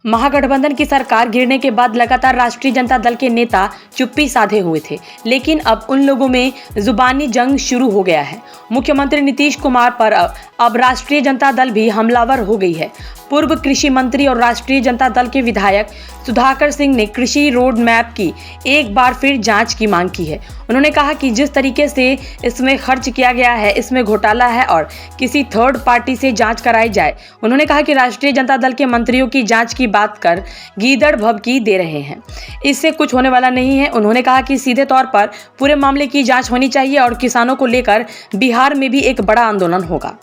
महागठबंधन की सरकार गिरने के बाद लगातार राष्ट्रीय जनता दल के नेता चुप्पी साधे हुए थे, लेकिन अब उन लोगों में जुबानी जंग शुरू हो गया है। मुख्यमंत्री नीतीश कुमार पर अब राष्ट्रीय जनता दल भी हमलावर हो गई है। पूर्व कृषि मंत्री और राष्ट्रीय जनता दल के विधायक सुधाकर सिंह ने कृषि रोड मैप की एक बार फिर जांच की मांग की है। उन्होंने कहा कि जिस तरीके से इसमें खर्च किया गया है, इसमें घोटाला है और किसी थर्ड पार्टी से जांच कराई जाए। उन्होंने कहा कि राष्ट्रीय जनता दल के मंत्रियों की जांच की बात कर गीदड़ भभकी दे रहे हैं, इससे कुछ होने वाला नहीं है। उन्होंने कहा कि सीधे तौर पर पूरे मामले की जांच होनी चाहिए और किसानों को लेकर बिहार में भी एक बड़ा आंदोलन होगा।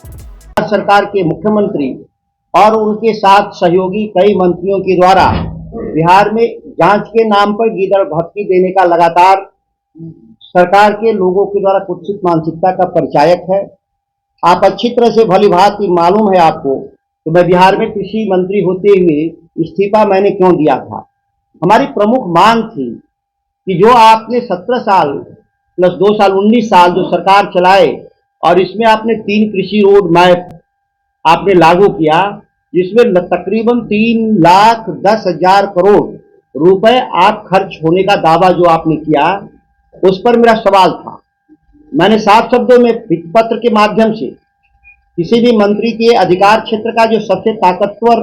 सरकार के मुख्यमंत्री और उनके साथ सहयोगी कई मंत्रियों के द्वारा बिहार में जांच के नाम पर गीदड़ भभकी देने का लगातार सरकार के लोगों के द्वारा कुत्सित मानसिकता का परिचायक है। आप अच्छी तरह से भली भांति मालूम है आपको तो मैं बिहार में कृषि मंत्री होते हुए इस्तीफा मैंने क्यों दिया था। हमारी प्रमुख मांग थी कि जो आपने 17 साल प्लस 2 साल 19 साल जो सरकार चलाए और इसमें आपने 3 कृषि रोड मैप आपने लागू किया, जिसमें तकरीबन 3,10,000 करोड़ रुपए आप खर्च होने का दावा जो आपने किया, उस पर मेरा सवाल था। मैंने साफ शब्दों में पत्र के माध्यम से किसी भी मंत्री के अधिकार क्षेत्र का जो सबसे ताकतवर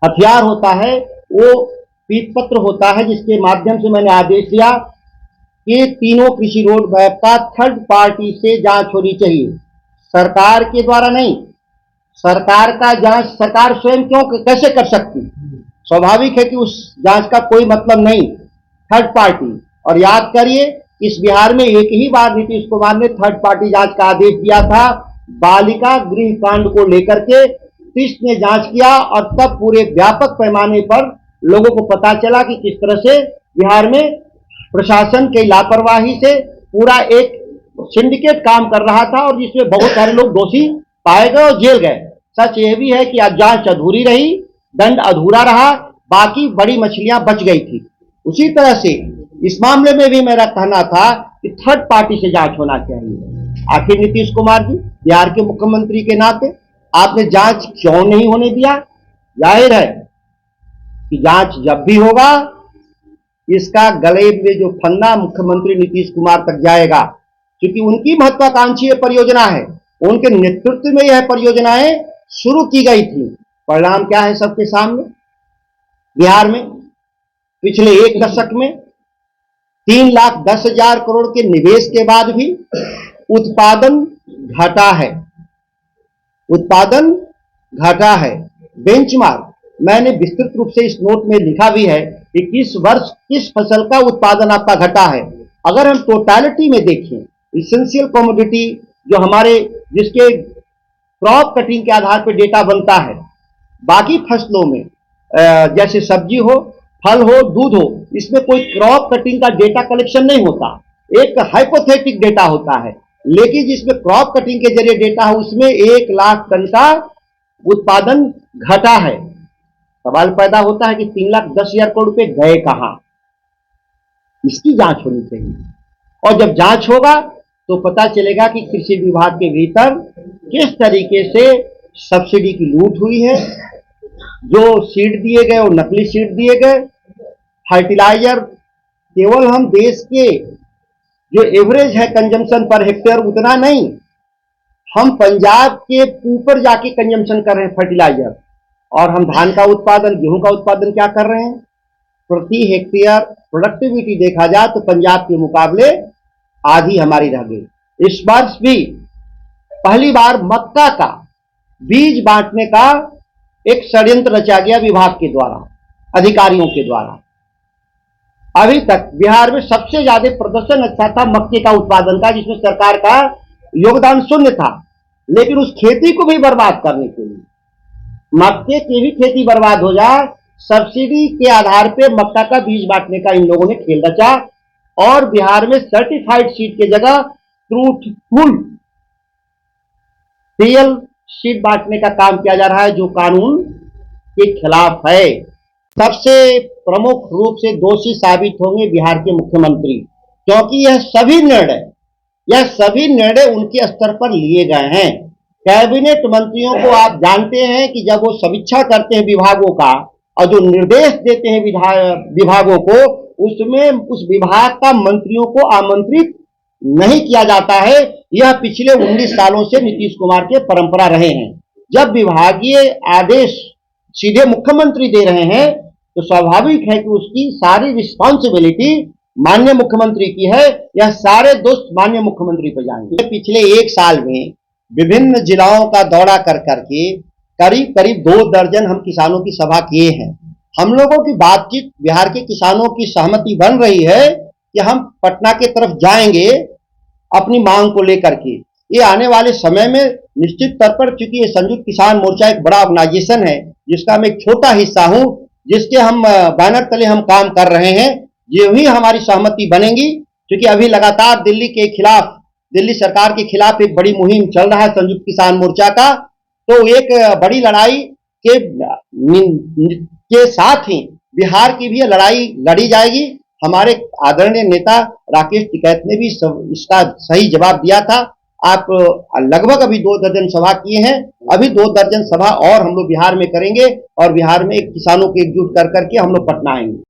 हथियार होता है वो पीठ पत्र होता है, जिसके माध्यम से मैंने आदेश दिया कि तीनों कृषि रोड मैप का थर्ड पार्टी से जांच होनी चाहिए, सरकार के द्वारा नहीं। सरकार का जांच सरकार स्वयं क्यों कैसे कर सकती? स्वाभाविक है कि उस जांच का कोई मतलब नहीं, थर्ड पार्टी। और याद करिए, इस बिहार में एक ही बार नीतीश कुमार ने थर्ड पार्टी जांच का आदेश दिया था, बालिका गृह कांड को लेकर के तीस ने जांच किया और तब पूरे व्यापक पैमाने पर लोगों को पता चला कि किस तरह से बिहार में प्रशासन की लापरवाही से पूरा एक सिंडिकेट काम कर रहा था और जिसमें बहुत सारे लोग दोषी पाए गए और जेल गए। सच यह भी है कि आज जांच अधूरी रही, दंड अधूरा रहा, बाकी बड़ी मछलियां बच गई थी। उसी तरह से इस मामले में भी मेरा कहना था कि थर्ड पार्टी से जांच होना चाहिए। आखिर नीतीश कुमार जी बिहार के मुख्यमंत्री के नाते आपने जांच क्यों नहीं होने दिया? जाहिर है कि जांच जब भी होगा इसका गले में जो फंदा मुख्यमंत्री नीतीश कुमार तक जाएगा, क्योंकि उनकी महत्वाकांक्षी परियोजना है, उनके नेतृत्व में यह परियोजनाएं शुरू की गई थी। परिणाम क्या है सबके सामने? बिहार में पिछले एक दशक में 3,10,000 करोड़ के निवेश के बाद भी उत्पादन घटा है, उत्पादन घटा है। बेंचमार्क मैंने विस्तृत रूप से इस नोट में लिखा भी है कि किस वर्ष किस फसल का उत्पादन आपका घटा है। अगर हम टोटलिटी में देखें, इसेंशियल कमोडिटी जो हमारे जिसके क्रॉप कटिंग के आधार पर डेटा बनता है, बाकी फसलों में जैसे सब्जी हो, फल हो, दूध हो, इसमें कोई क्रॉप कटिंग का डेटा कलेक्शन नहीं होता, एक हाइपोथेटिक डेटा होता है। लेकिन जिसमें क्रॉप कटिंग के जरिए डेटा है उसमें 1 लाख टन का उत्पादन घटा है। सवाल पैदा होता है कि 3,10,000 करोड़ रुपए गए कहां? इसकी जांच होनी चाहिए और जब जांच होगा तो पता चलेगा कि कृषि विभाग के भीतर किस तरीके से सब्सिडी की लूट हुई है, जो सीड दिए गए और नकली सीड दिए गए। फर्टिलाइजर केवल हम देश के जो एवरेज है कंजम्पशन पर हेक्टेयर उतना नहीं, हम पंजाब के ऊपर जाके कंजम्पशन कर रहे हैं फर्टिलाइजर। और हम धान का उत्पादन, गेहूं का उत्पादन क्या कर रहे हैं? प्रति हेक्टेयर प्रोडक्टिविटी देखा जाए तो पंजाब के मुकाबले आधी हमारी रह गई। इस वर्ष भी पहली बार मक्का का बीज बांटने का एक षड्यंत्र रचा गया विभाग के द्वारा, अधिकारियों के द्वारा। अभी तक बिहार में सबसे ज्यादा प्रदर्शन अच्छा था मक्के का उत्पादन का, जिसमें सरकार का योगदान शून्य था। लेकिन उस खेती को भी बर्बाद करने के लिए, मक्के की भी खेती बर्बाद हो जाए, सब्सिडी के आधार पर मक्का का बीज बांटने का इन लोगों ने खेल रचा और बिहार में सर्टिफाइड सीड की जगह ट्रूथफुल रियल सीड बांटने का काम किया जा रहा है, जो कानून के खिलाफ है। सबसे प्रमुख रूप से दोषी साबित होंगे बिहार के मुख्यमंत्री, क्योंकि यह सभी निर्णय उनके स्तर पर लिए गए हैं। कैबिनेट मंत्रियों को आप जानते हैं कि जब वो समीक्षा करते हैं विभागों का और जो निर्देश देते हैं विभागों को, उसमें उस विभाग का मंत्रियों को आमंत्रित नहीं किया जाता है। यह पिछले 19 सालों से नीतीश कुमार के परंपरा रहे हैं। जब विभागीय आदेश सीधे मुख्यमंत्री दे रहे हैं तो स्वाभाविक है कि उसकी सारी रिस्पॉन्सिबिलिटी माननीय मुख्यमंत्री की है। यह सारे दोस्त माननीय मुख्यमंत्री पर जाएंगे। पिछले 1 साल में विभिन्न जिलाओं का दौरा कर करके करीब करीब 2 दर्जन हम किसानों की सभा किए हैं। हम लोगों की बातचीत बिहार के किसानों की सहमति बन रही है कि हम पटना के तरफ जाएंगे अपनी मांग को लेकर के। ये आने वाले समय में निश्चित तौर पर, चूंकि ये संयुक्त किसान मोर्चा एक बड़ा ऑर्गेनाइजेशन है जिसका मैं एक छोटा हिस्सा हूं, जिसके हम बैनर तले हम काम कर रहे हैं, ये ही हमारी सहमति बनेगी। क्योंकि अभी लगातार दिल्ली सरकार के खिलाफ एक बड़ी मुहिम चल रहा है संयुक्त किसान मोर्चा का। तो एक बड़ी लड़ाई के साथ ही बिहार की भी लड़ाई लड़ी जाएगी। हमारे आदरणीय नेता राकेश टिकैत ने भी इसका सही जवाब दिया था। आप लगभग अभी 2 दर्जन सभा किए हैं, अभी 2 दर्जन सभा और हम लोग बिहार में करेंगे और बिहार में किसानों को एकजुट कर करके हम लोग पटना आएंगे।